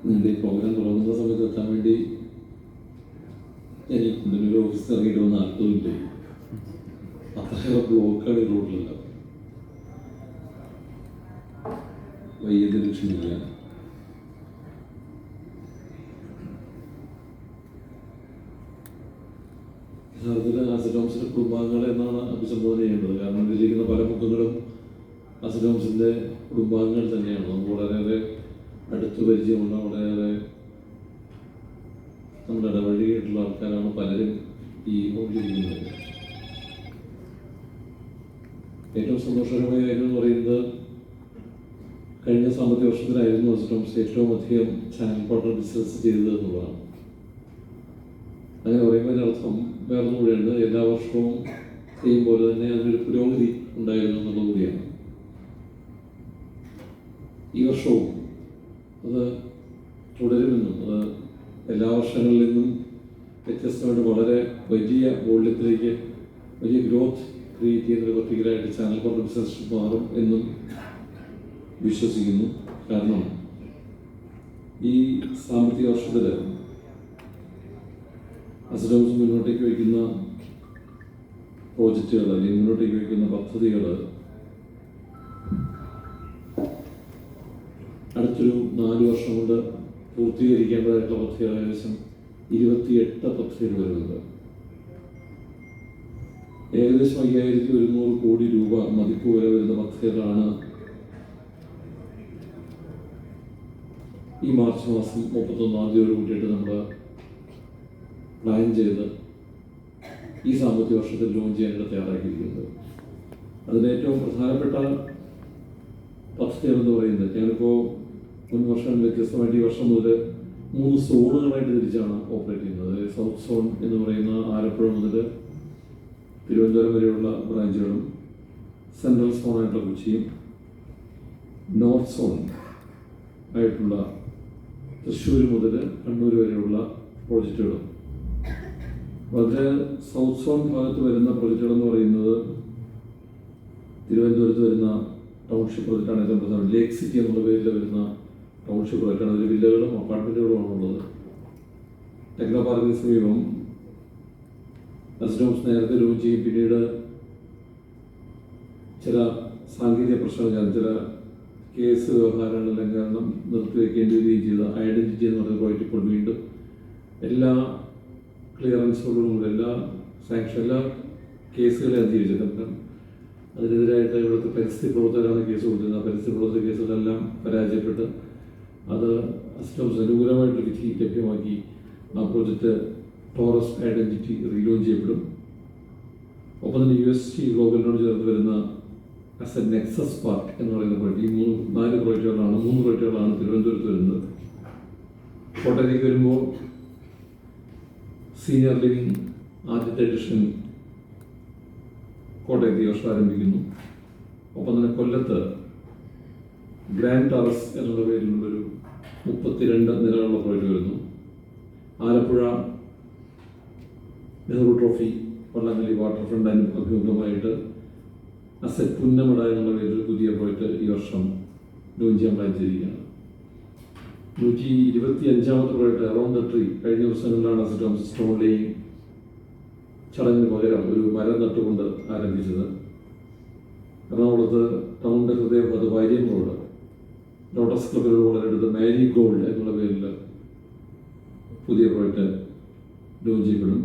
നിങ്ങളുടെ ഈ പ്രോഗ്രാം തുടങ്ങുന്ന സമയത്ത് എത്താൻ വേണ്ടി എനിക്ക് എന്തെങ്കിലും ഓഫീസ് ഇറങ്ങിയിട്ട് വന്ന അർത്ഥമില്ല. അത്രയേറെ ബ്ലോക്കാണ് ഈ റോഡിലല്ല. വൈദ്യുതി ലക്ഷ്യമില്ല. യഥാർത്ഥത്തിൽ ആസിഡോംസിന്റെ കുടുംബാംഗങ്ങൾ എന്നാണ് അഭിസംബോധന ചെയ്യേണ്ടത്. കാരണം ഇതിലിരിക്കുന്ന പല മുഖങ്ങളും ആസിഡോംസിന്റെ കുടുംബാംഗങ്ങൾ തന്നെയാണ്. നമുക്ക് വളരെയേറെ അടുത്ത് പരിചയമുള്ള, വളരെയേറെ നമ്മുടെ ഇടവഴിയായിട്ടുള്ള ആൾക്കാരാണ് പലരും ഈ ഹോമിലിരിക്കുന്നത്. ഏറ്റവും സന്തോഷകരമായ കാര്യം എന്ന് പറയുന്നത്, കഴിഞ്ഞ സാമ്പത്തിക വർഷത്തിലായിരുന്നു ആസിഡോംസ് ഏറ്റവും അധികം ചാനൽ പാർട്ണർ ബിസിനസ് ചെയ്തത് എന്നുള്ളതാണ്. അങ്ങനെ പറയുമ്പോൾ അതിനർത്ഥം വേറൊന്നും കൂടെയുണ്ട്. എല്ലാ വർഷവും ചെയ്യുമ്പോൾ തന്നെ അതിനൊരു പുരോഗതി ഉണ്ടായിരുന്നു എന്നുള്ളത് കൂടിയാണ്. ഈ വർഷവും അത് തുടരുമെന്നും അത് എല്ലാ വർഷങ്ങളിൽ നിന്നും വ്യത്യസ്തമായിട്ട് വളരെ വലിയ വോള്യത്തിലേക്ക് വലിയ ഗ്രോത്ത് ക്രിയേറ്റ് ചെയ്യുന്നൊരു പർട്ടിക്കുലറായിട്ട് ചാനൽ പാർട്ണർ ബിസിനസ് മാറും എന്നും വിശ്വസിക്കുന്നു. കാരണം ഈ സാമ്പത്തിക വർഷത്തിൽ ആസിഡോംസ് മുന്നോട്ടേക്ക് വയ്ക്കുന്ന പ്രോജക്റ്റുകൾ അല്ലെങ്കിൽ മുന്നോട്ടേക്ക് വയ്ക്കുന്ന പദ്ധതികൾ അടുത്തൊരു 4 വർഷം കൊണ്ട് പൂർത്തീകരിക്കേണ്ടതായിട്ടുള്ള പദ്ധതികൾ ഏകദേശം 28 പദ്ധതികൾ വരുന്നുണ്ട്. ഏകദേശം 5100 കോടി രൂപ മതിപ്പ് വരെ വരുന്ന പദ്ധതികളാണ് ഈ മാർച്ച് മാസം 31-ാം തീയതിയോട് കൂട്ടിയിട്ട് നമ്മൾ പ്ലാൻ ചെയ്ത് ഈ സാമ്പത്തിക വർഷത്തിൽ ലോഞ്ച് ചെയ്യാനായിട്ട് തയ്യാറാക്കിയിരിക്കുന്നത്. അതിന് ഏറ്റവും പ്രധാനപ്പെട്ട പദ്ധതികൾ എന്ന് പറയുന്നത്, ഞാനിപ്പോൾ മുൻ വർഷം വ്യത്യസ്തമായിട്ട് ഈ വർഷം മുതൽ 3 സോണുകളായിട്ട് തിരിച്ചാണ് ഓപ്പറേറ്റ് ചെയ്യുന്നത്. സൗത്ത് സോൺ എന്ന് പറയുന്ന ആലപ്പുഴ മുതൽ തിരുവനന്തപുരം വരെയുള്ള ബ്രാഞ്ചുകളും, സെൻട്രൽ സോൺ ആയിട്ടുള്ള കൊച്ചിയും, നോർത്ത് സോൺ ആയിട്ടുള്ള തൃശ്ശൂർ മുതൽ കണ്ണൂർ വരെയുള്ള പ്രോജക്റ്റുകളും. വളരെ സൗത്ത് സോൺ ഭാഗത്ത് വരുന്ന പ്രോജക്റ്റുകൾ എന്ന് പറയുന്നത് തിരുവനന്തപുരത്ത് വരുന്ന ടൗൺഷിപ്പ് പ്രോജക്റ്റാണ് ഏറ്റവും പ്രധാനം. ലേക്ക് സിറ്റി എന്നുള്ള പേരിൽ വരുന്ന ടൗൺഷിപ്പ് പ്രോജക്റ്റാണ്. അതിൽ വില്ലകളും അപ്പാർട്ട്മെൻറ്റുകളുമാണ് ഉള്ളത്. ടെക്നോ പാർക്കിന് സമീപം ആസിഡോംസ് നേരത്തെ ലോഞ്ച് ചെയ്യും. പിന്നീട് ചില സാങ്കേതിക പ്രശ്നങ്ങൾ, ചില കേസ് വ്യവഹാരങ്ങളെല്ലാം കാരണം നിർത്തിവെക്കേണ്ടി വരികയും ചെയ്ത ഐഡൻറ്റിറ്റി എന്ന് പറയുന്ന പ്രോജക്റ്റ് ഇപ്പോൾ വീണ്ടും എല്ലാ ക്ലിയറൻസോടുകൂടി എല്ലാ കേസുകളെ അതിജീവിച്ചിട്ടുണ്ട്. അതിനെതിരായിട്ട് ഇവിടുത്തെ പരിസ്ഥിതി പ്രവർത്തകരാണ് കേസ് കൊടുത്തിരുന്നത്. പരിസ്ഥിതി പ്രവർത്തക കേസുകളെല്ലാം പരാജയപ്പെട്ട് അത് ആസിഡോംസ് അനുകൂലമായിട്ട് വിധി ലഭ്യമാക്കി ആ പ്രോജക്റ്റ് ടോറസ് ഐഡൻറ്റിറ്റി റീലോഞ്ച് ചെയ്യപ്പെടും. ഒപ്പം തന്നെ UST ഗ്ലോബലിനോട് ചേർന്ന് വരുന്ന അസറ്റ് നെക്സസ് പാർക്ക് എന്ന് പറയുന്ന പ്രോജക്റ്റ്, ഈ 3 പ്രോജക്റ്റുകളാണ് തിരുവനന്തപുരത്ത് വരുന്നത്. കോട്ടയത്തേക്ക് വരുമ്പോൾ സീനിയർ ലിവിംഗ് ആദ്യത്തെ എഡിഷൻ കോട്ടയത്ത് ഈ വർഷം ആരംഭിക്കുന്നു. ഒപ്പം തന്നെ കൊല്ലത്ത് ഗ്രാൻഡ് ടെറസ് എന്നുള്ള പേരിലുള്ളൊരു 32 നിലകളുള്ള പ്രോജക്റ്റ് വരുന്നു. ആലപ്പുഴ നെഹ്റു ട്രോഫി വള്ളംകളി വാട്ടർ ഫ്രണ്ട് അഭിമുഖമായിട്ട് അസറ്റ് പുന്നമട എന്നുള്ള പേരിൽ പുതിയ പ്രോജക്റ്റ് ഈ വർഷം ലോഞ്ച് ചെയ്യാൻ പ്ലാൻ ചെയ്തിരിക്കുകയാണ്. 125ാമത്തെ പ്രോജക്റ്റ് അറൗണ്ട് ദ ട്രീ കഴിഞ്ഞ ദിവസങ്ങളിലാണ് ആസിഡോംസ് സ്റ്റോൺ ലേയിങ് ചടങ്ങിന് പകരം ഒരു മരം നട്ടുകൊണ്ട് ആരംഭിച്ചത്. എറണാകുളത്ത് ടൗണിൻ്റെ ഹൃദയഭാഗത്ത് വാര്യം റോഡ് ലോട്ടസ് ക്ലബിനോട് വളരെ അടുത്ത് മാരി ഗോൾഡ് എന്നുള്ള പേരിൽ പുതിയ പ്രോജക്റ്റ് ലോഞ്ച് ചെയ്യപ്പെടും.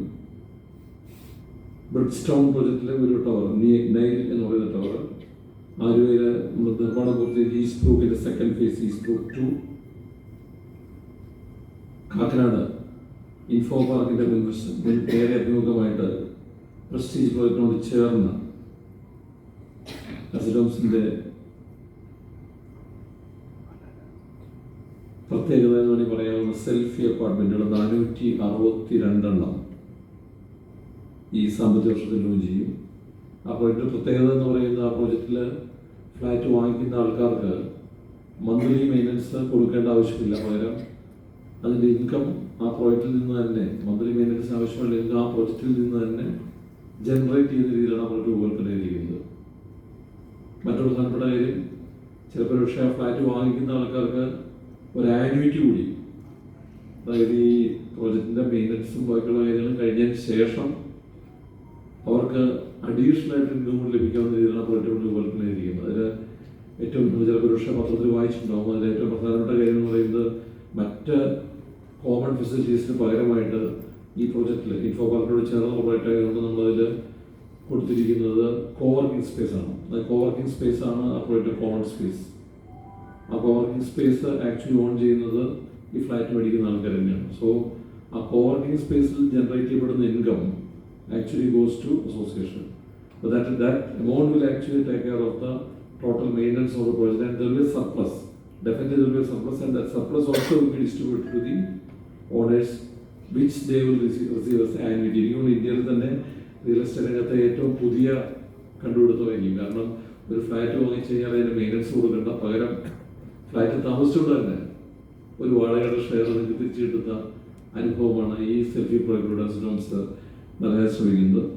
ബ്രിഡ്സ്റ്റോൺ പ്രോജക്റ്റിലെ ഒരു ടവർ, നൈൽ എന്ന് പറയുന്ന ടവർ, ആലുവയിലെ നിർമ്മാണം പൂർത്തീകരിച്ച് ഈസ്റ്റ് ബ്രൂക്കിൻ്റെ second phase, East Brook 2, Kakkanad info പാർക്കിൻ്റെ നേരെ അഭിമുഖമായിട്ട് പ്രസ്റ്റീജ് പ്രോജക്റ്റിനോട് ചേർന്ന് ആസിഡോംസിൻ്റെ പ്രത്യേകത എന്ന് വേണമെങ്കിൽ പറയാവുന്ന സെൽഫി അപ്പാർട്ട്മെൻറ്റുകൾ 462 ഈ സാമ്പത്തിക വർഷത്തിൽ ലോഞ്ച് ചെയ്യും. ആ പ്രോജക്റ്റ് പ്രത്യേകത എന്ന് പറയുന്നത്, ആ പ്രോജക്റ്റിൽ ഫ്ലാറ്റ് വാങ്ങിക്കുന്ന ആൾക്കാർക്ക് മന്ത്ലി മെയിൻ്റനൻസ് കൊടുക്കേണ്ട ആവശ്യമില്ല. പകരം അതിൻ്റെ ഇൻകം ആ പ്രോജക്റ്റിൽ നിന്ന് തന്നെ, മന്ത്ലി മെയിൻ്റനൻസ് ആവശ്യമുള്ള ഇൻകം ആ പ്രോജക്റ്റിൽ നിന്ന് തന്നെ ജനറേറ്റ് ചെയ്യുന്ന രീതിയിലാണ് നമ്മൾ രൂപകൽപ്പന ചെയ്തിരിക്കുന്നത്. മറ്റൊരു പ്രധാനപ്പെട്ട കാര്യം, ചിലപ്പോൾ പക്ഷേ ആ ഫ്ലാറ്റ് വാങ്ങിക്കുന്ന ആൾക്കാർക്ക് ഒരു ആനുവിറ്റി കൂടി, അതായത് ഈ പ്രോജക്റ്റിൻ്റെ മെയിൻ്റനൻസും ബാക്കിയുള്ള കാര്യങ്ങളും കഴിഞ്ഞതിന് ശേഷം അവർക്ക് അഡീഷണൽ ആയിട്ട് ഇൻകം കൂടി ലഭിക്കാവുന്ന രീതിയിലാണ് പ്രോജക്റ്റുകൾ രൂപകൽപ്പന ചെയ്തിരിക്കുന്നത്. അതിൽ ഏറ്റവും ചിലപ്പോൾ പക്ഷേ പത്രത്തിൽ വായിച്ചിട്ടുണ്ടാകും, അതിൽ ഏറ്റവും പ്രധാനപ്പെട്ട കാര്യം എന്ന് പറയുന്നത് മറ്റ് കോമൺ ഫെസിലിറ്റീസിന് പകരമായിട്ട് ഈ പ്രോജക്റ്റിൽ ഇൻഫോ പാർക്കിനോട് ചേർന്നുള്ള പ്രോജക്റ്റ് ആയതുകൊണ്ട് നമ്മളതിൽ കൊടുത്തിരിക്കുന്നത് കോവർക്കിംഗ് സ്പേസ് ആണ്. അത് കോവർക്കിംഗ് സ്പേസ് ആണ് ആ പ്രോജക്റ്റ് കോമൺ സ്പേസ്. ആ കോവർക്കിംഗ് സ്പേസ് ആക്ച്വലി ഓൺ ചെയ്യുന്നത് ഈ ഫ്ലാറ്റ് മേടിക്കുന്ന ആൾക്കാർ തന്നെയാണ്. സോ ആ കോവർക്കിംഗ് സ്പേസിൽ ജനറേറ്റ് ചെയ്യപ്പെടുന്ന income actually goes to association. But that amount will actually take care of the total maintenance of the project, and there will be a surplus. Definitely there will be a surplus, and that surplus also will be distributed to the owners, which they will receive as annuity. ഇന്ത്യയിൽ തന്നെ real estate രംഗത്തെ ഏറ്റവും പുതിയ കണ്ടുപിടുത്തമായിരിക്കും. കാരണം ഒരു flat വാങ്ങിച്ചു കഴിഞ്ഞാൽ അതിന് മെയിൻ്റനൻസ് കൊടുക്കേണ്ട, പകരം ഫ്ലാറ്റ് താമസിച്ചുകൊണ്ട് തന്നെ ഒരു വാടകയുടെ ഷെയർ നിങ്ങൾക്ക് തിരിച്ചു കിട്ടുന്ന അനുഭവമാണ് ഈ സെൽഫി പ്രോഗ്രാംസ് നൽകാൻ ശ്രമിക്കുന്നത്.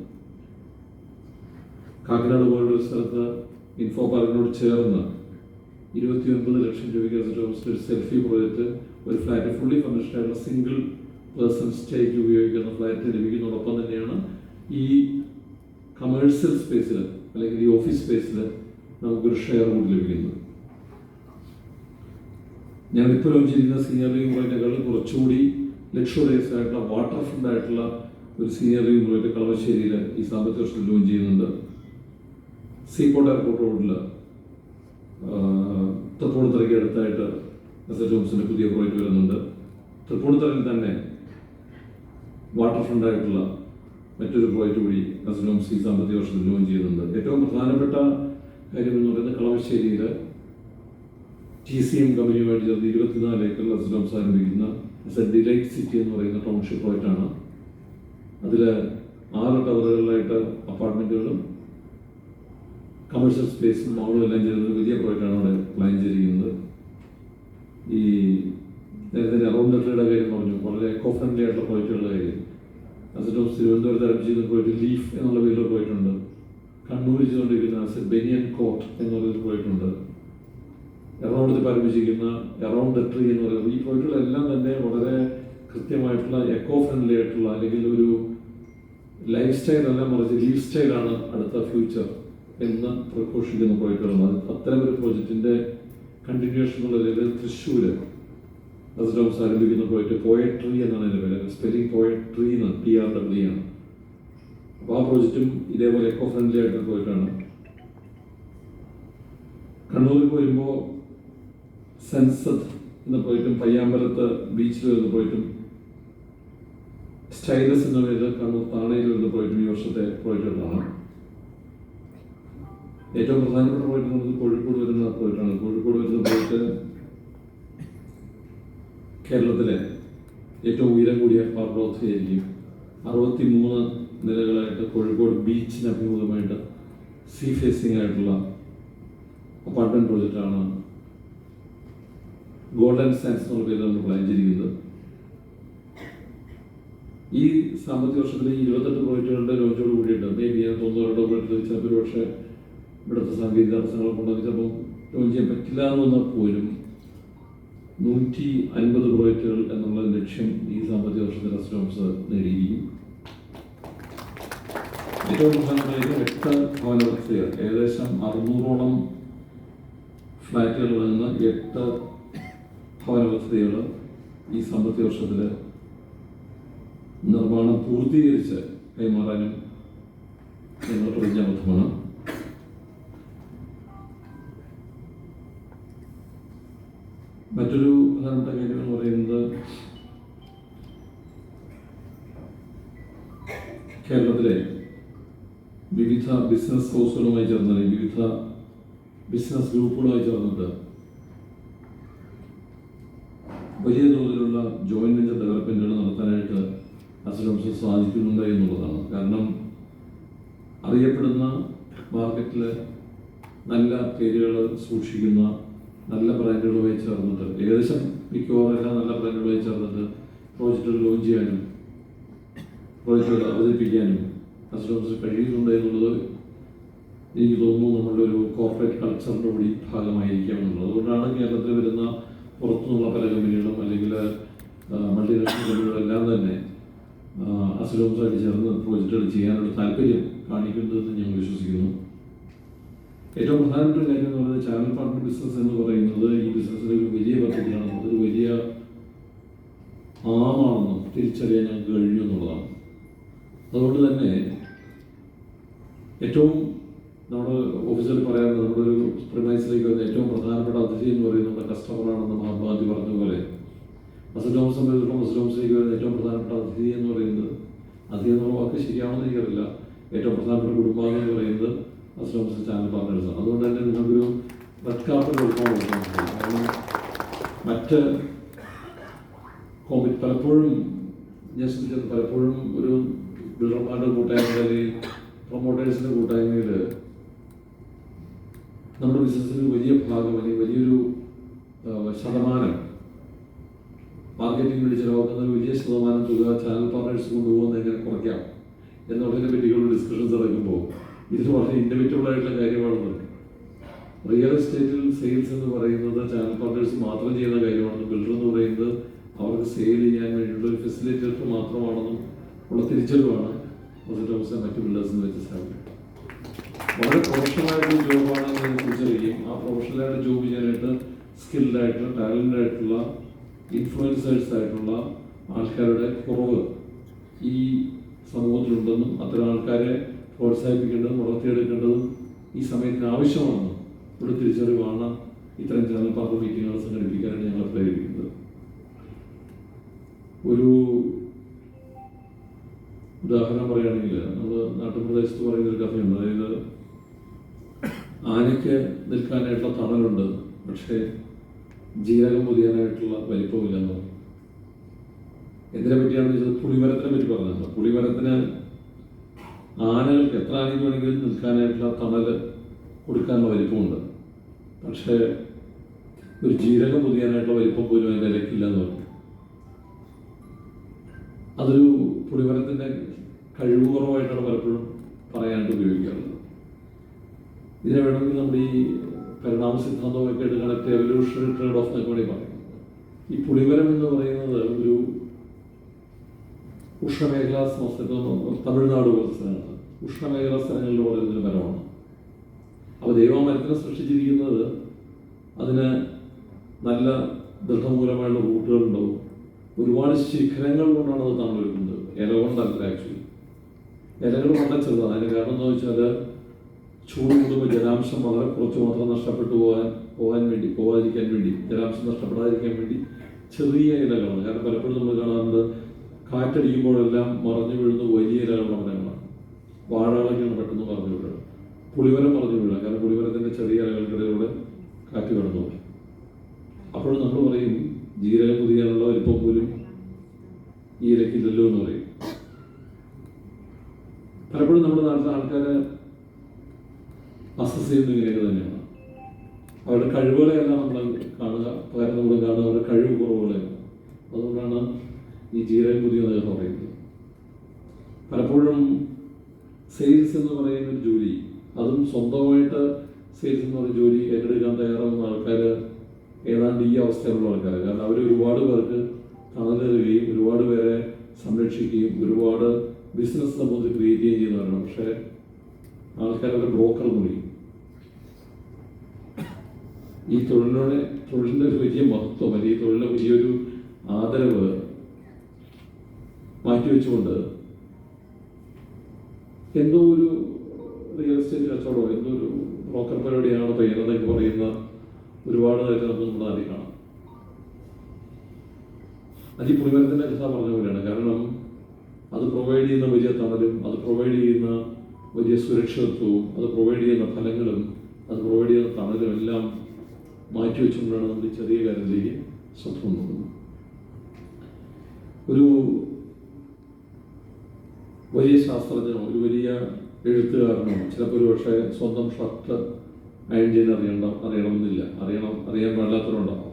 കാക്കനാട് പോലുള്ള സ്ഥലത്ത് ഇൻഫോ പാർക്കിനോട് ചേർന്ന് 29 ലക്ഷം രൂപയ്ക്ക് സെൽഫി പ്രോജക്റ്റ്, ഒരു ഫ്ലാറ്റ് ഫുള്ളി ഫർണിഷ്ഡ് ആയിട്ടുള്ള സിംഗിൾ പേഴ്സൺ സ്റ്റേക്ക് ഉപയോഗിക്കുന്ന ഫ്ലാറ്റ് ലഭിക്കുന്നതോടൊപ്പം തന്നെയാണ് ഈ കമേഴ്സ്യൽ സ്പേസിൽ അല്ലെങ്കിൽ ഈ ഓഫീസ് സ്പേസിൽ നമുക്കൊരു ഷെയർ കൂടി ലഭിക്കുന്നത്. ഞാനിപ്പോൾ ലോഞ്ച് ചെയ്യുന്ന സീനിയർ ലിവിംഗ് പ്രോജക്റ്റിനേക്കാളും കുറച്ചുകൂടി ലക്ഷറീസ് ആയിട്ടുള്ള വാട്ടർ ഫ്രണ്ട് ആയിട്ടുള്ള ഒരു സീനിയർ ലിവിംഗ് പ്രോജക്റ്റ് കളമശ്ശേരിയിൽ ഈ സാമ്പത്തിക വർഷത്തിൽ ലോഞ്ച് ചെയ്യുന്നുണ്ട്. സീപോർട്ട് എയർപോർട്ട് റോഡിൽ തൃപ്പൂണിത്തുറയ്ക്ക് അടുത്തായിട്ട് അസറ്റ് ഹോംസിൻ്റെ പുതിയ പ്രോജക്റ്റ് വരുന്നുണ്ട്. തൃപ്പൂണിത്തുറയിൽ തന്നെ വാട്ടർ ഫ്രണ്ട് ആയിട്ടുള്ള മറ്റൊരു പ്രോജക്റ്റ് കൂടി അസറ്റ് ഹോംസ് ഈ സാമ്പത്തിക വർഷത്തിൽ ലോഞ്ച് ചെയ്യുന്നുണ്ട്. ഏറ്റവും പ്രധാനപ്പെട്ട കാര്യം എന്ന് പറയുന്നത് കളമശ്ശേരിയിൽ TCM കമ്പനിയുമായിട്ട് ചേർന്ന് 24 ഏക്കറിൽ അസറ്റ് ഹോംസ് ആരംഭിക്കുന്ന ഡിലൈറ്റ് സിറ്റി എന്ന് പറയുന്ന ടൗൺഷിപ്പ് പ്രോജക്റ്റാണ്. അതിൽ 6 ടവറുകളിലായിട്ട് അപ്പാർട്ട്മെൻറ്റുകളും കമേഴ്ഷ്യൽ സ്പേസും മാളും എല്ലാം ചേർന്ന് വലിയ പ്രോജക്റ്റാണ് അവിടെ പ്ലാൻ ചെയ്തിരിക്കുന്നത്. ഈ നേരത്തെ അറൗണ്ട് ട്രീയുടെ കാര്യം പറഞ്ഞു, വളരെ എക്കോ ഫ്രണ്ട്ലി ആയിട്ടുള്ള പ്രോജക്റ്റുകളുടെ കാര്യം. അസറ്റ് ഹൗസ് തിരുവനന്തപുരത്ത് ആരംഭിച്ചിരുന്ന പ്രോജക്റ്റ് ലീഫ് എന്നുള്ള പേരിലുള്ള പ്രോജക്റ്റ് ഉണ്ട്. കണ്ണൂർ ചെയ്തുകൊണ്ടിരിക്കുന്ന അസറ്റ് ബെനിയൻ കോട്ട് എന്നുള്ളൊരു പ്രോജക്റ്റ് ഉണ്ട്. എറണാകുളത്ത് ആരംഭിച്ചിരിക്കുന്ന അറൗണ്ട് ദ ട്രീ എന്ന് പറയുന്നത്. ഈ പ്രോജക്റ്റുകളെല്ലാം തന്നെ വളരെ കൃത്യമായിട്ടുള്ള എക്കോ ഫ്രണ്ട്ലി ആയിട്ടുള്ള, അല്ലെങ്കിൽ ഒരു ലൈഫ് സ്റ്റൈൽ അല്ല മറിച്ച് ലീഫ് സ്റ്റൈലാണ് അടുത്ത ഫ്യൂച്ചർ എന്ന് പ്രഘോഷിക്കുന്ന പ്രോജക്റ്റുകളാണ്. അത്തരമൊരു പ്രോജക്റ്റിൻ്റെ കണ്ടിന്യൂഷൻ എന്നുള്ള രീതിയിൽ തൃശ്ശൂർ അസറ്റ് ഹൗസ് ആരംഭിക്കുന്ന പ്രോജക്റ്റ് പോയട്രി എന്നാണ് അതിൻ്റെ പേര്. സ്പെല്ലിംഗ് പോയട്രി എന്ന് PRW ആണ്. അപ്പോൾ ആ പ്രോജക്റ്റും ഇതേപോലെ എക്കോ ഫ്രണ്ട്ലി ആയിട്ടുള്ള പ്രോജക്റ്റാണ്. കണ്ണൂരിൽ വരുമ്പോൾ സെൻസത്ത് എന്ന പ്രോജക്റ്റും പയ്യാമ്പലത്ത് ബീച്ചിൽ വരുന്ന പ്രോജക്റ്റും സ്റ്റൈലസ് എന്ന പേരിൽ കണ്ണൂർ താണയിൽ വരുന്ന പ്രോജക്റ്റും ഈ വർഷത്തെ പ്രോജക്റ്റുകളാണ്. ഏറ്റവും പ്രധാനപ്പെട്ട പ്രോജക്റ്റ് നമുക്ക് കോഴിക്കോട് വരുന്ന പ്രോജക്റ്റാണ്. കോഴിക്കോട് വരുന്ന പ്രോജക്റ്റ് കേരളത്തിലെ ഏറ്റവും ഉയരം കൂടിയ പാർക്കോത്സവമായിരിക്കും. 63 നിലകളായിട്ട് കോഴിക്കോട് ബീച്ചിന് അഭിമുഖമായിട്ട് സീ ഫേസിംഗ് ആയിട്ടുള്ള അപ്പാർട്ട്മെൻറ്റ് പ്രോജക്റ്റാണ് ഗോൾഡൻ സാൻഡ്സ് എന്നുള്ള പേരിൽ നമ്മൾ പ്ലാൻ ചെയ്തിരിക്കുന്നത്. ഈ സാമ്പത്തിക വർഷത്തിൽ 28 പ്രോജക്റ്റുകളുടെ ലോഞ്ചോട് കൂടിയിട്ട് മേബി ഞാൻ തോന്നുന്നു പ്രോജക്റ്റ് ചിലപ്പോൾ പക്ഷേ ഇവിടുത്തെ സാങ്കേതിക തടസ്സങ്ങളെ കൊണ്ടൊക്കെ ചിലപ്പോൾ ലോഞ്ച് ചെയ്യാൻ പറ്റില്ല എന്ന് വന്നാൽ പോലും 150 പ്രോജക്റ്റുകൾ എന്നുള്ള ലക്ഷ്യം ഈ സാമ്പത്തിക വർഷത്തിൽ അസറ്റ് ഹോംസ് നേടിയിരിക്കും. ഏറ്റവും പ്രധാനമായിട്ട് 8 ഭവന പദ്ധതികൾ, ഏകദേശം 600ഓളം ഫ്ലാറ്റുകൾ അടങ്ങുന്ന 8 ഭവന പദ്ധതികൾ ഈ സാമ്പത്തിക വർഷത്തിൽ നിർമ്മാണം പൂർത്തീകരിച്ച് കൈമാറാനും ഞങ്ങൾ പ്രതിജ്ഞാബദ്ധമാണ്. മറ്റൊരു പ്രധാനപ്പെട്ട കാര്യം എന്ന് പറയുന്നത് കേരളത്തിലെ വിവിധ ബിസിനസ് കോഴ്സുകളുമായി ചേർന്ന്, വിവിധ ബിസിനസ് ഗ്രൂപ്പുകളുമായി ചേർന്നിട്ട് വലിയ തോതിലുള്ള ജോയിന്റ് വെഞ്ചർ ഡെവലപ്മെൻറ്റുകൾ നടത്താനായിട്ട് അസറ്റ് ഹോംസ് സാധിക്കുന്നുണ്ട് എന്നുള്ളതാണ്. കാരണം അറിയപ്പെടുന്ന മാർക്കറ്റിൽ നല്ല പേരുകൾ സൂക്ഷിക്കുന്ന നല്ല ബ്രാൻഡുകളുമായി ചേർന്നിട്ട്, ഏകദേശം മിക്കവാറും എല്ലാം നല്ല ബ്രാൻഡുകളുമായി ചേർന്നിട്ട് പ്രോജക്റ്റുകൾ ലോഞ്ച് ചെയ്യാനും പ്രോജക്റ്റുകൾ അവതരിപ്പിക്കാനും അസറ്റ് ഹോംസ് കഴിയുന്നുണ്ട് എന്നുള്ളത് എനിക്ക് തോന്നുന്നു നമ്മളുടെ ഒരു കോർപ്പറേറ്റ് കൾച്ചറിൻ്റെ കൂടി ഭാഗമായിരിക്കാം എന്നുള്ളത്. അതുകൊണ്ടാണ് കേരളത്തിൽ വരുന്ന പുറത്തുനിന്നുള്ള പല കമ്പനികളും അല്ലെങ്കിൽ മൾട്ടിനാഷണൽ കമ്പനികളെല്ലാം തന്നെ അസുലഭമായിട്ട് ചേർന്ന് പ്രോജക്റ്റുകൾ ചെയ്യാനുള്ള താല്പര്യം കാണിക്കുന്നതെന്ന് ഞങ്ങൾ വിശ്വസിക്കുന്നു. ഏറ്റവും പ്രധാനപ്പെട്ട ഒരു കാര്യം എന്ന് പറയുന്നത് ചാനൽ പാർട്ണർ ബിസിനസ് എന്ന് പറയുന്നത് ഈ ബിസിനസ്സിലെ ഒരു വലിയ പദ്ധതിയാണെന്നും അതൊരു വലിയ ആമാണെന്നും തിരിച്ചറിയാൻ ഞങ്ങൾക്ക് കഴിഞ്ഞു എന്നുള്ളതാണ്. അതുകൊണ്ട് തന്നെ ഏറ്റവും നമ്മുടെ ഓഫീസിൽ പറയാറുണ്ട്, നമ്മുടെ ഒരു പ്രിമൈസിലേക്ക് വരുന്ന ഏറ്റവും പ്രധാനപ്പെട്ട അതിഥി എന്ന് പറയുന്നത് നമ്മുടെ കസ്റ്റമറാണെന്ന് മഹാത്മാഗാന്ധി പറഞ്ഞ പോലെ അസുലോം സംബന്ധിച്ചിടത്തോളം അസുലോംസിലേക്ക് വരുന്ന ഏറ്റവും പ്രധാനപ്പെട്ട അതിഥി എന്ന് പറയുന്നത്, അതിഥി എന്നുള്ള വാക്ക് ശരിയാണെന്ന് എനിക്കറിയില്ല, ഏറ്റവും പ്രധാനപ്പെട്ട കുടുംബാംഗം എന്ന് പറയുന്നത് അസുലോംസ് ചാനൽ പാർട്ണേഴ്സാണ്. അതുകൊണ്ട് തന്നെ നിങ്ങൾക്കൊരു റെഡ് കാർപ്പറ്റ് കൊടുക്കാൻ കൊടുക്കാൻ പറ്റില്ല. കാരണം മറ്റ് പലപ്പോഴും ഞാൻ ശ്രദ്ധിച്ചത് പലപ്പോഴും ഒരു ബിൽഡർമാരുടെ കൂട്ടായ്മ അല്ലെങ്കിൽ പ്രൊമോട്ടേഴ്സിൻ്റെ കൂട്ടായ്മയിൽ നമ്മുടെ ബിസിനസ്സിന് വലിയ ഭാഗം അല്ലെങ്കിൽ വലിയൊരു ശതമാനം മാർക്കറ്റിംഗ് വേണ്ടി ചിലവാക്കുന്ന ഒരു വലിയ ശതമാനം തുക ചാനൽ പാർട്ണേഴ്സ് കൊണ്ടുപോകുന്നത് എങ്ങനെ കുറയ്ക്കാം എന്നുള്ളതിനെ പറ്റിയുള്ള ഡിസ്കഷൻസ് നടക്കുമ്പോൾ ഇതിൽ വളരെ ഇന്നോവേറ്റബിൾ ആയിട്ടുള്ള കാര്യമാണെന്ന്. റിയൽ എസ്റ്റേറ്റിൽ സെയിൽസ് എന്ന് പറയുന്നത് ചാനൽ പാർട്ണേഴ്സ് മാത്രം ചെയ്യുന്ന കാര്യമാണെന്നും ബിൽഡർ എന്ന് പറയുന്നത് അവർക്ക് സെയിൽ ചെയ്യാൻ വേണ്ടിയുള്ള ഒരു ഫെസിലിറ്റേറ്റർ മാത്രമാണെന്നും ഉള്ള തിരിച്ചറിവാണ് മൊസറ്റോംസ് മറ്റു ബിൽഡേഴ്സിന് വ്യത്യസ്തമായിട്ട്. വളരെ പ്രൊഫഷണലായിട്ടുള്ള ജോബാണെന്ന് ഞാൻ തിരിച്ചറിയുകയും ആ പ്രൊഫഷണലായിട്ട് ജോബ് ചെയ്യാനായിട്ട് സ്കിൽഡായിട്ടുള്ള ടാലൻ്റ് ആയിട്ടുള്ള ഇൻഫ്ലുവൻസേഴ്സ് ആയിട്ടുള്ള ആൾക്കാരുടെ കുറവ് ഈ സമൂഹത്തിലുണ്ടെന്നും അത്തരം ആൾക്കാരെ പ്രോത്സാഹിപ്പിക്കേണ്ടതും വളർത്തിയെടുക്കേണ്ടതും ഈ സമയത്തിന് ആവശ്യമാണെന്നും ഇവിടെ തിരിച്ചറിവാണ് ഇത്തരം ചാനൽ പാർട്ണർ മീറ്റിങ്ങുകൾ സംഘടിപ്പിക്കാനാണ് ഞങ്ങൾ പ്രേരിപ്പിക്കുന്നത്. ഒരു ഉദാഹരണം പറയുകയാണെങ്കിൽ നമ്മൾ നാട്ടുപ്രദേശത്ത് പറയുന്നൊരു കഥയുണ്ട്. അതായത് ആനയ്ക്ക് നിൽക്കാനായിട്ടുള്ള തണലുണ്ട്, പക്ഷേ ജീരകം പൊതിയാനായിട്ടുള്ള വലിപ്പമില്ലെന്ന് പറയും. എന്തിനെ പറ്റിയാണെന്ന് വെച്ചാൽ പുളിമരത്തിനെ പറ്റി പറഞ്ഞത്. പുളിമരത്തിന് ആനകൾക്ക് എത്ര ആനയ്ക്ക് വേണമെങ്കിലും നിൽക്കാനായിട്ടുള്ള തണല് കൊടുക്കാനുള്ള വലിപ്പമുണ്ട്, പക്ഷേ ഒരു ജീരകം പൊതിയാനായിട്ടുള്ള വലിപ്പം പോലും അതിൻ്റെ ഇലക്കില്ല എന്ന് പറയും. അതൊരു പുളിമരത്തിൻ്റെ കഴിവ് കുറവായിട്ടാണ് പലപ്പോഴും പറയാനായിട്ട് ഉപയോഗിക്കാറുള്ളത്. ഇതിനെ വേണമെങ്കിൽ നമ്മുടെ ഈ പരിണാമ സിദ്ധാന്തമൊക്കെ ആയിട്ട് കണക്ട് എവല്യൂഷണറി ട്രേഡ് ഓഫ് എന്നൊക്കെ വേണ്ടി പറയും. ഈ പുളിമരം എന്ന് പറയുന്നത് ഒരു ഉഷ്ണമേഖലാ സംസ്ഥാനം, തമിഴ്നാട് പോലത്തെ സ്ഥലങ്ങളാണ്. ഉഷ്ണമേഖലാ സ്ഥലങ്ങളിൽ വളരുന്നൊരു മരമാണ്. അപ്പോൾ ദൈവം ആ മരത്തിനെ സൃഷ്ടിച്ചിരിക്കുന്നത് അതിന് നല്ല ദൃഢമൂലമായുള്ള റൂട്ടുകളുണ്ടാവും, ഒരുപാട് ശിഖരങ്ങൾ കൊണ്ടാണ് അത് താങ്കൾ വരുന്നത്. ഇല കൊണ്ടല്ല ആക്ച്വലി. ഇലകൾ വളരെ ചെറുതാണ്. അതിന് കാരണം എന്താണെന്ന് വെച്ചാൽ ചൂട് കൂടുമ്പോൾ ജലാംശം വളരെ കുറച്ച് മാത്രം നഷ്ടപ്പെട്ടു പോകാതിരിക്കാൻ വേണ്ടി ജലാംശം നഷ്ടപ്പെടാതിരിക്കാൻ വേണ്ടി ചെറിയ ഇലകളാണ്. കാരണം പലപ്പോഴും നമ്മൾ കാണാറുണ്ട് കാറ്റടിക്കുമ്പോഴെല്ലാം മറഞ്ഞു വീഴുന്ന വലിയ ഇലകളുള്ള മരങ്ങളാണ്. വാഴകളൊക്കെയാണ് പെട്ടെന്ന് മറഞ്ഞു വീഴുക. പുളിമരം മറഞ്ഞു വീഴുക, കാരണം പുളിമരത്തിൻ്റെ ചെറിയ ഇലകൾക്കിടയിലൂടെ കാറ്റ് കടന്നു പോയി. അപ്പോഴും നമ്മൾ പറയും ജീരകം പൊതിയാനുള്ള വലിപ്പം പോലും ഈ ഇലക്കില്ലല്ലോ എന്ന് പറയും. പലപ്പോഴും നമ്മുടെ നാട്ടിലെ ആൾക്കാരെ അസസ് ചെയ്യുന്നത് ഇങ്ങനെയൊക്കെ തന്നെയാണ്. അവരുടെ കഴിവുകളെയെല്ലാം നമ്മൾ കാണുക, പകരം നമ്മൾ കാണുക അവരുടെ കഴിവ് കുറവുകളെയാണ്. അതുകൊണ്ടാണ് ഈ ജീരകം പൊതിയെന്ന് പറയുന്നത്. പലപ്പോഴും സെയിൽസ് എന്ന് പറയുന്ന ഒരു ജോലി, അതും സ്വന്തമായിട്ട് സെയിൽസ് എന്ന് പറയുന്ന ജോലി ഏറ്റെടുക്കാൻ തയ്യാറാവുന്ന ആൾക്കാർ ഏതാണ്ട് ഈ അവസ്ഥയിലുള്ള ആൾക്കാർ. കാരണം അവർ ഒരുപാട് പേർക്ക് തണൽ തരികയും ഒരുപാട് പേരെ സംരക്ഷിക്കുകയും ഒരുപാട് ബിസിനസ് സമൂഹത്തിൽ ക്രിയേറ്റ് ചെയ്യുകയും ചെയ്യുന്നവരാണ്. പക്ഷേ ആൾക്കാരവരെ ബ്രോക്കർ മുറി ഈ തൊഴിലിൻ്റെ ഒരു വലിയ മഹത്വം അല്ലെങ്കിൽ ഈ തൊഴിലിൻ്റെ വലിയൊരു ആദരവ് മാറ്റിവെച്ചുകൊണ്ട് എന്തോ ഒരു റിയൽ എസ്റ്റേറ്റ് കച്ചവടമോ എന്തോ ഒരു ബ്രോക്കർ പരിപാടിയാണ് ചെയ്യുന്നതൊക്കെ പറയുന്ന ഒരുപാട് കാര്യം നമുക്ക് നമ്മുടെ നാട്ടിൽ കാണാം. അത് ഈ പുളിമരത്തിൻ്റെ കഥ പറഞ്ഞ പോലെയാണ്. കാരണം അത് പ്രൊവൈഡ് ചെയ്യുന്ന വലിയ തണലും, അത് പ്രൊവൈഡ് ചെയ്യുന്ന വലിയ സുരക്ഷിതത്വവും, അത് പ്രൊവൈഡ് ചെയ്യുന്ന ഫലങ്ങളും, അത് പ്രൊവൈഡ് ചെയ്യുന്ന തണലും എല്ലാം മാറ്റിവെച്ചുകൊണ്ടാണ് നമ്മൾ ഈ ചെറിയ കാര്യത്തിലേക്ക് ശ്രദ്ധ നോക്കുന്നത്. ഒരു വലിയ ശാസ്ത്രജ്ഞനോ ഒരു വലിയ എഴുത്തുകാരനോ ചിലപ്പോൾ ഒരു പക്ഷേ സ്വന്തം ഷർട്ട് അയൺ ചെയ്ത് അറിയണമെന്നില്ല, അറിയാൻ പാടില്ലാത്തവരുണ്ടാവും.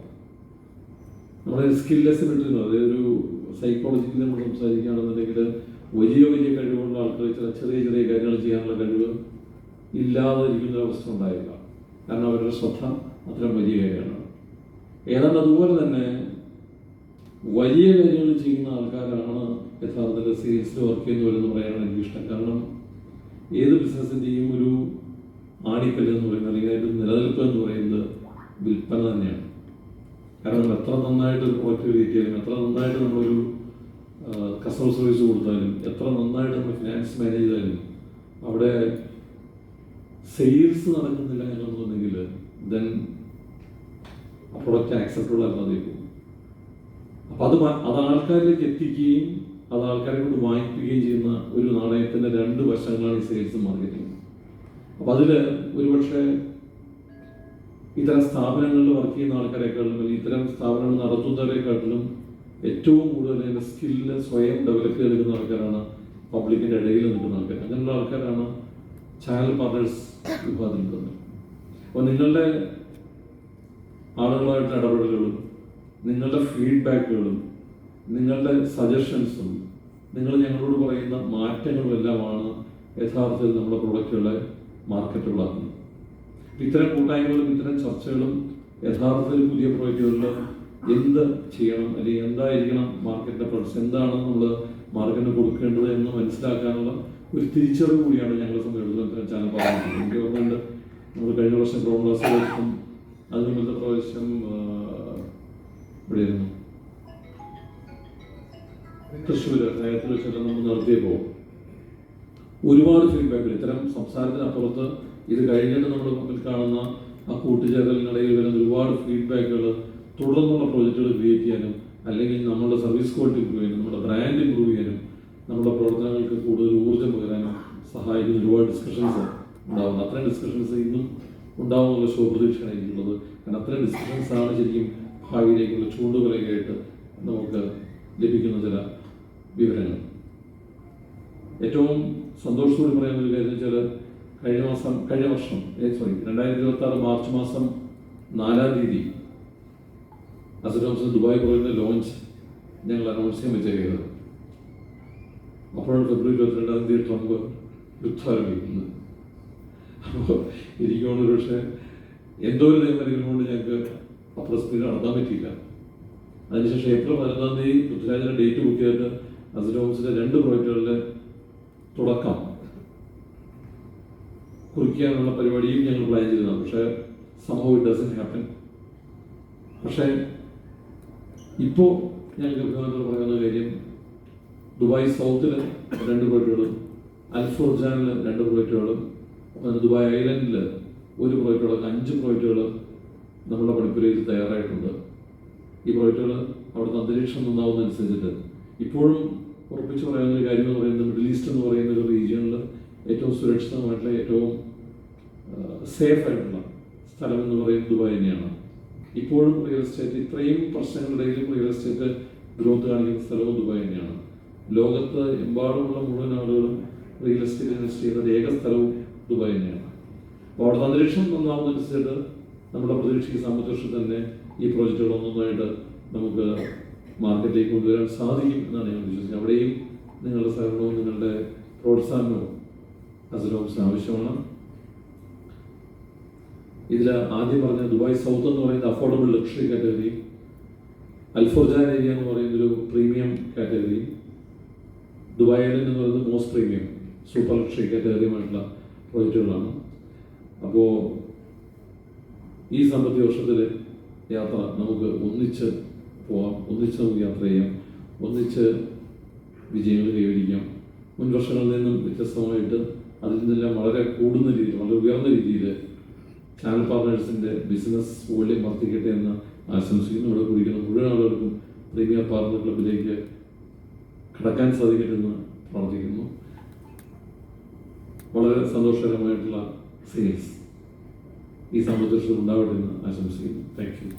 നമ്മുടെ സ്കില്ലെസിബിലിറ്റിനോ അതായത് ഒരു സൈക്കോളജിക്കലി നമ്മൾ സംസാരിക്കുകയാണെന്നുണ്ടെങ്കിൽ വലിയ കഴിവുള്ള ആൾക്കാർ ചില ചെറിയ കാര്യങ്ങൾ ചെയ്യാനുള്ള കഴിവ് ഇല്ലാതെ ഇരിക്കുന്നൊരവസ്ഥ ഉണ്ടായില്ല. കാരണം അവരുടെ ശ്രദ്ധ അത്രയും വലിയ കാര്യമാണ്. ഏതാണ്ട് അതുപോലെ തന്നെ വലിയ കാര്യങ്ങൾ ചെയ്യുന്ന ആൾക്കാരാണ് യഥാർത്ഥത്തിൽ സെയിൽസിൽ വർക്ക് ചെയ്യുന്നവരെന്ന് പറയാനാണ് എനിക്കിഷ്ടം. കാരണം ഏത് ബിസിനസ്സിൻ്റെയും ഒരു ആണിക്കല്ല് എന്ന് പറയുന്നത്, അല്ലെങ്കിൽ അതിൻ്റെ നിലനിൽപ്പ് എന്ന് പറയുന്നത് വിൽപ്പന തന്നെയാണ്. കാരണം എത്ര നന്നായിട്ട് ഒരു പ്രോഡക്റ്റ് ക്രിയേറ്റ് ചെയ്യാനും, എത്ര നന്നായിട്ട് നമ്മളൊരു കസ്റ്റമർ സർവീസ് കൊടുത്താലും, എത്ര നന്നായിട്ട് നമ്മൾ ഫിനാൻസ് മാനേജ് ചെയ്താലും അവിടെ സെയിൽസ് നടക്കുന്നില്ല എന്നുണ്ടെങ്കിൽ ദെൻ ആ പ്രൊഡക്റ്റ് ആക്സെപ്റ്റബിൾ അല്ലാതെ പോകും. അപ്പം അത് ആൾക്കാരിലേക്ക് എത്തിക്കുകയും അത് ആൾക്കാരെ കൊണ്ട് വാങ്ങിക്കുകയും ചെയ്യുന്ന ഒരു നാണയത്തിൻ്റെ രണ്ട് വശങ്ങളാണ് ഈ സെയിൽസും മാർക്കറ്റിംഗ്. അപ്പം അതിൽ ഒരുപക്ഷെ ഇത്തരം സ്ഥാപനങ്ങളിൽ വർക്ക് ചെയ്യുന്ന ആൾക്കാരെക്കാളും, അല്ലെങ്കിൽ ഇത്തരം സ്ഥാപനങ്ങൾ നടത്തുന്നവരെക്കാട്ടിലും ഏറ്റവും കൂടുതൽ അതിൻ്റെ സ്കില്ല് സ്വയം ഡെവലപ്പ് ചെയ്തെടുക്കുന്ന ആൾക്കാരാണ് പബ്ലിക്കിൻ്റെ ഇടയിൽ നിൽക്കുന്ന ആൾക്കാർ. അങ്ങനെയുള്ള ആൾക്കാരാണ് ചാനൽ പാർട്ട്നേഴ്സ് വിഭാഗത്തിൽ നിൽക്കുന്നത്. അപ്പോൾ നിങ്ങളുടെ ആളുകളായിട്ടുള്ള ഇടപെടലുകളും നിങ്ങളുടെ ഫീഡ്ബാക്കുകളും നിങ്ങളുടെ സജഷൻസും നിങ്ങൾ ഞങ്ങളോട് പറയുന്ന മാറ്റങ്ങളും എല്ലാമാണ് യഥാർത്ഥത്തിൽ നമ്മുടെ പ്രൊഡക്റ്റുകളെ മാർക്കറ്റബിളാക്കുന്നത്. ഇത്തരം കൂട്ടായ്മകളും ഇത്തരം ചർച്ചകളും യഥാർത്ഥത്തിൽ പുതിയ പ്രൊഡക്റ്റുകളിൽ എന്ത് ചെയ്യണം, അല്ലെങ്കിൽ എന്തായിരിക്കണം മാർക്കറ്റിൻ്റെ പ്രൊഡക്ട്സ്, എന്താണ് നമ്മൾ മാർക്കറ്റിന് കൊടുക്കേണ്ടത് എന്ന് മനസ്സിലാക്കാനുള്ള ഒരു തിരിച്ചറിവ് കൂടിയാണ് ഞങ്ങളെ സംബന്ധിച്ചിടത്തോളം ഇത്തരം ചാനൽ പറഞ്ഞിട്ടുള്ളത്. എനിക്ക് ഓർമ്മയുണ്ട്, നമ്മൾ കഴിഞ്ഞ വർഷം ക്രൗൺ ക്ലാസ് അതിന് മുമ്പത്തെ പ്രാവശ്യം ഇവിടെയായിരുന്നു തൃശ്ശൂർ നഗരത്തിൽ വെച്ചിട്ട് നമ്മൾ നടത്തിയപ്പോൾ ഒരുപാട് ഫീഡ്ബാക്കുകൾ ഇത്തരം സംസാരത്തിനപ്പുറത്ത് ഇത് കഴിഞ്ഞിട്ട് നമ്മൾ മുമ്പിൽ കാണുന്ന ആ കൂട്ടുചേരലിനിടയിൽ വരുന്ന ഒരുപാട് ഫീഡ്ബാക്കുകൾ തുടർന്നുള്ള പ്രോജക്റ്റുകൾ ക്രിയേറ്റ് ചെയ്യാനും, അല്ലെങ്കിൽ നമ്മുടെ സർവീസ് ക്വാളിറ്റി ഇമ്പ്രൂവ് ചെയ്യാനും, നമ്മുടെ ബ്രാൻഡ് ഇമ്പ്രൂവ് ചെയ്യാനും, നമ്മുടെ പ്രവർത്തനങ്ങൾക്ക് കൂടുതൽ ഊർജ്ജം പകരാനും സഹായിക്കുന്ന ഒരുപാട് ഡിസ്കഷൻസ് ഉണ്ടാകുന്നു. അത്രയും ഡിസ്കഷൻസ് ഇന്നും ഉണ്ടാവുന്നുള്ള ശുഭപ്രതീക്ഷയാണ് എനിക്കുള്ളത്. കാരണം അത്രയും ഡിസ്കഷൻസാണ് ശരിക്കും ഭാവിയിലേക്കുള്ള ചൂണ്ടുകൊലയായിട്ട് നമുക്ക് ലഭിക്കുന്ന ചില വിവരങ്ങൾ. ഏറ്റവും സന്തോഷത്തോടെ പറയുന്ന ഒരു കാര്യം വെച്ചാൽ കഴിഞ്ഞ വർഷം 2026 മാർച്ച് മാസം 4-ാം തീയതി അസറ്റോംസിന്റെ ദുബായ് പ്രോജക്റ്റിന്റെ ലോഞ്ച് ഞങ്ങൾ അനൗൺസ് ചെയ്യാൻ വെച്ചേക്കുന്നത്. അപ്പോഴാണ് ഫെബ്രുവരി 22-ാം തീയതി ട്രംപ് യുദ്ധം ആരംഭിക്കുന്നത്. അപ്പോൾ എനിക്കൊന്നും ഒരു പക്ഷേ എന്തോ ഒരു നിയമനം കൊണ്ട് ഞങ്ങൾക്ക് അപ്പുറം സ്പീഡ് നടത്താൻ പറ്റിയില്ല. അതിനുശേഷം ഏപ്രിൽ 11-ാം തീയതി പൃഥ്വിരാജിന്റെ ഡേറ്റ് ബുക്ക് ചെയ്തിട്ട് അസറ്റോംസിന്റെ 2 പ്രോജക്റ്റുകളുടെ തുടക്കം കുറിക്കാനുള്ള പരിപാടിയും ഞങ്ങൾ പ്ലാൻ ചെയ്തതാണ്. പക്ഷേ സംഭവം ഇറ്റ് ഡസൻറ്റ് ഹാപ്പൻ. പക്ഷേ ഇപ്പോൾ ഞങ്ങൾക്ക് അഭിമാനത്തോട് പറയുന്ന കാര്യം, ദുബായ് സൗത്തിൽ 2 പ്രോജക്റ്റുകളും, അൽഫോർജാനിൽ 2 പ്രോജക്റ്റുകളും, ദുബായ് ഐലൻഡിൽ 1 പ്രോജക്റ്റുകളും, 5 പ്രോജക്റ്റുകൾ നമ്മുടെ പണിപ്പുരയിൽ തയ്യാറായിട്ടുണ്ട്. ഈ പ്രോജക്റ്റുകൾ അവിടുത്തെ അന്തരീക്ഷം നന്നാവുന്നതനുസരിച്ചിട്ട് ഇപ്പോഴും ഉറപ്പിച്ച് പറയാവുന്ന ഒരു കാര്യം എന്ന് പറയുന്നത്, മിഡിൽ ഈസ്റ്റ് എന്ന് പറയുന്ന ഒരു റീജിയനിൽ ഏറ്റവും സുരക്ഷിതമായിട്ടുള്ള, ഏറ്റവും സേഫ് ആയിട്ടുള്ള സ്ഥലം എന്ന് പറയുന്നത് ദുബായ് തന്നെയാണ്. ഇപ്പോഴും റിയൽ എസ്റ്റേറ്റ്, ഇത്രയും പ്രശ്നങ്ങളുടെയും റിയൽ എസ്റ്റേറ്റ് ഗ്രോത്ത് കാണിക്കുന്ന സ്ഥലവും ദുബായ് തന്നെയാണ്. ലോകത്ത് എമ്പാടുമുള്ള മുഴുവൻ ആളുകളും റിയൽ എസ്റ്റേറ്റ് ഇൻവെസ്റ്റ് ചെയ്യുന്ന ഏക സ്ഥലവും ദുബായ് തന്നെയാണ്. അപ്പോൾ അവിടുത്തെ അന്തരീക്ഷം നന്നാവുന്നതനുസരിച്ചിട്ട് നമ്മുടെ പ്രതീക്ഷയ്ക്ക് സാമ്പത്തിക വർഷം തന്നെ ഈ പ്രോജക്റ്റുകളൊന്നൊന്നായിട്ട് നമുക്ക് മാർക്കറ്റിലേക്ക് കൊണ്ടുവരാൻ സാധിക്കും എന്നാണ് ഞാൻ വിശ്വസിക്കുന്നത്. അവിടെയും നിങ്ങളുടെ സഹകരണവും നിങ്ങളുടെ പ്രോത്സാഹനവും അസറ്റോംസിന് ആവശ്യമാണ്. ഇതിൽ ആദ്യം പറഞ്ഞ ദുബായ് സൗത്ത് എന്ന് പറയുന്നത് അഫോർഡബിൾ ലക്ഷറി കാറ്റഗറി, അൽഫോർജാൻ ഏരിയ എന്ന് പറയുന്നൊരു പ്രീമിയം കാറ്റഗറി, ദുബായ് ഐലൻഡ് എന്ന് പറയുന്നത് മോസ്റ്റ് പ്രീമിയം സൂപ്പർ ലക്ഷറി കാറ്റഗറിയുമായിട്ടുള്ള പ്രോജക്റ്റുകളാണ്. അപ്പോൾ ഈ സാമ്പത്തിക വർഷത്തിൽ യാത്ര നമുക്ക് ഒന്നിച്ച് പോവാം, ഒന്നിച്ച് നമുക്ക് യാത്ര ചെയ്യാം, ഒന്നിച്ച് വിജയങ്ങൾ കൈവരിക്കാം. മുൻ വർഷങ്ങളിൽ നിന്നും വ്യത്യസ്തമായിട്ട് അതിൽ നിന്നെല്ലാം വളരെ കൂടുന്ന രീതിയിൽ, വളരെ ഉയർന്ന രീതിയിൽ ചാനൽ പാർട്ട്നേഴ്സിൻ്റെ ബിസിനസ് വോള്യം വർദ്ധിക്കട്ടെ എന്ന് ആശംസിക്കുന്നു. ഇവിടെ കുടിക്കുന്ന മുഴുവൻ ആളുകൾക്കും പ്രീമിയർ പാർട്ണർ ക്ലബിലേക്ക് കടക്കാൻ സാധിക്കട്ടെ എന്ന് പ്രാർത്ഥിക്കുന്നു. വളരെ സന്തോഷകരമായിട്ടുള്ള സെയിൽസ് ഈ സാമ്പത്തിക വർഷത്തിൽ ഉണ്ടാവട്ടെ എന്ന് ആശംസിക്കുന്നു. Thank you.